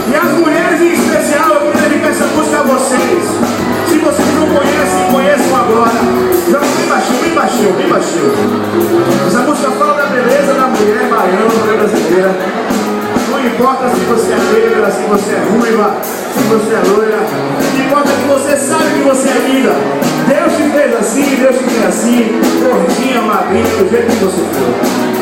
E as mulheres em especial, eu quero dedicar essa música a vocês. Se vocês não conhecem, conheçam agora. Joga bem baixinho, bem baixinho, bem baixinho. Essa música fala da beleza da mulher baiana, mulher brasileira. Não importa se você é negra, se você é ruiva, se você é loira. O que importa é que você sabe que você é linda. Deus te fez assim, Deus te fez assim, gordinha, magrinha, do jeito que você for.